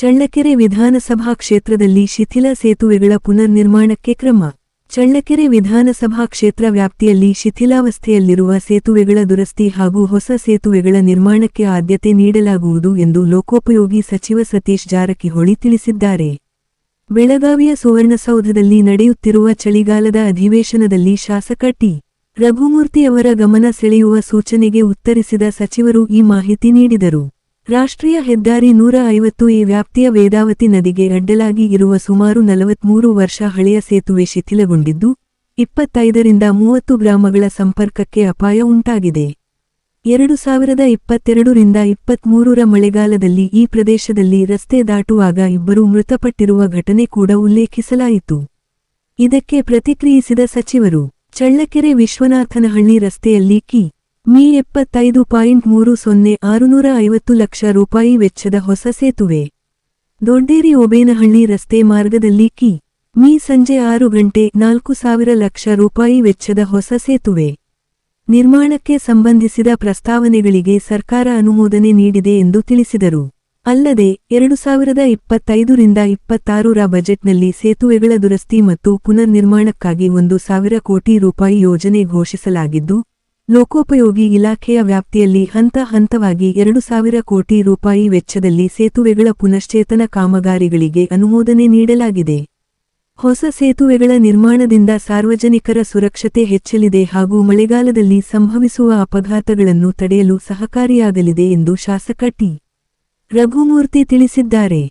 ಚಳ್ಳಕೆರೆ ವಿಧಾನಸಭಾ ಕ್ಷೇತ್ರದಲ್ಲಿ ಶಿಥಿಲ ಸೇತುವೆಗಳ ಪುನರ್ನಿರ್ಮಾಣಕ್ಕೆ ಕ್ರಮ. ಚಳ್ಳಕೆರೆ ವಿಧಾನಸಭಾ ಕ್ಷೇತ್ರ ವ್ಯಾಪ್ತಿಯಲ್ಲಿ ಶಿಥಿಲಾವಸ್ಥೆಯಲ್ಲಿರುವ ಸೇತುವೆಗಳ ದುರಸ್ತಿ ಹಾಗೂ ಹೊಸ ಸೇತುವೆಗಳ ನಿರ್ಮಾಣಕ್ಕೆ ಆದ್ಯತೆ ನೀಡಲಾಗುವುದು ಎಂದು ಲೋಕೋಪಯೋಗಿ ಸಚಿವ ಸತೀಶ್ ಜಾರಕಿಹೊಳಿ ತಿಳಿಸಿದ್ದಾರೆ. ಬೆಳಗಾವಿಯ ಸುವರ್ಣಸೌಧದಲ್ಲಿ ನಡೆಯುತ್ತಿರುವ ಚಳಿಗಾಲದ ಅಧಿವೇಶನದಲ್ಲಿ ಶಾಸಕ ಟಿ. ರಘುಮೂರ್ತಿ ಅವರ ಗಮನ ಸೆಳೆಯುವ ಸೂಚನೆಗೆ ಉತ್ತರಿಸಿದ ಸಚಿವರು ಈ ಮಾಹಿತಿ ನೀಡಿದರು. ರಾಷ್ಟ್ರೀಯ ಹೆದ್ದಾರಿ 150 ವ್ಯಾಪ್ತಿಯ ವೇದಾವತಿ ನದಿಗೆ ಅಡ್ಡಲಾಗಿ ಇರುವ ಸುಮಾರು 43 ವರ್ಷ ಹಳೆಯ ಸೇತುವೆ ಶಿಥಿಲಗೊಂಡಿದ್ದು, 25 ರಿಂದ 30 ಗ್ರಾಮಗಳ ಸಂಪರ್ಕಕ್ಕೆ ಅಪಾಯ ಉಂಟಾಗಿದೆ. 2022 ರಿಂದ 23ರ ಮಳೆಗಾಲದಲ್ಲಿ ಈ ಪ್ರದೇಶದಲ್ಲಿ ರಸ್ತೆ ದಾಟುವಾಗ ಇಬ್ಬರು ಮೃತಪಟ್ಟಿರುವ ಘಟನೆ ಕೂಡ ಉಲ್ಲೇಖಿಸಲಾಯಿತು. ಇದಕ್ಕೆ ಪ್ರತಿಕ್ರಿಯಿಸಿದ ಸಚಿವರು, ಚಳ್ಳಕೆರೆ ವಿಶ್ವನಾಥನಹಳ್ಳಿ ರಸ್ತೆಯಲ್ಲಿ ಮಿ. 75.30 650 ಲಕ್ಷ ರೂಪಾಯಿ ವೆಚ್ಚದ ಹೊಸ ಸೇತುವೆ. ದೊಡ್ಡೇರಿ ಓಬೇನಹಳ್ಳಿ ರಸ್ತೆ ಮಾರ್ಗದಲ್ಲಿ ಮಿ. ಸಂಜೆ 6 ಗಂಟೆ 4,000 ಲಕ್ಷ ರೂಪಾಯಿ ವೆಚ್ಚದ ಹೊಸ ಸೇತುವೆ ನಿರ್ಮಾಣಕ್ಕೆ ಸಂಬಂಧಿಸಿದ ಪ್ರಸ್ತಾವನೆಗಳಿಗೆ ಸರ್ಕಾರ ಅನುಮೋದನೆ ನೀಡಿದೆ ಎಂದು ತಿಳಿಸಿದರು. ಅಲ್ಲದೆ 2025 ರಿಂದ 26ರ ಬಜೆಟ್ನಲ್ಲಿ ಸೇತುವೆಗಳ ದುರಸ್ತಿ ಮತ್ತು ಪುನರ್ನಿರ್ಮಾಣಕ್ಕಾಗಿ 1,000 ಕೋಟಿ ರೂಪಾಯಿ ಯೋಜನೆ ಘೋಷಿಸಲಾಗಿದ್ದು, ಲೋಕೋಪಯೋಗಿ ಇಲಾಖೆಯ ವ್ಯಾಪ್ತಿಯಲ್ಲಿ ಹಂತ ಹಂತವಾಗಿ 2,000 ಕೋಟಿ ರೂಪಾಯಿ ವೆಚ್ಚದಲ್ಲಿ ಸೇತುವೆಗಳ ಪುನಶ್ಚೇತನ ಕಾಮಗಾರಿಗಳಿಗೆ ಅನುಮೋದನೆ ನೀಡಲಾಗಿದೆ. ಹೊಸ ಸೇತುವೆಗಳ ನಿರ್ಮಾಣದಿಂದ ಸಾರ್ವಜನಿಕರ ಸುರಕ್ಷತೆ ಹೆಚ್ಚಲಿದೆ ಹಾಗೂ ಮಳೆಗಾಲದಲ್ಲಿ ಸಂಭವಿಸುವ ಅಪಘಾತಗಳನ್ನು ತಡೆಯಲು ಸಹಕಾರಿಯಾಗಲಿದೆ ಎಂದು ಶಾಸಕ ಟಿ. ರಘುಮೂರ್ತಿ ತಿಳಿಸಿದ್ದಾರೆ.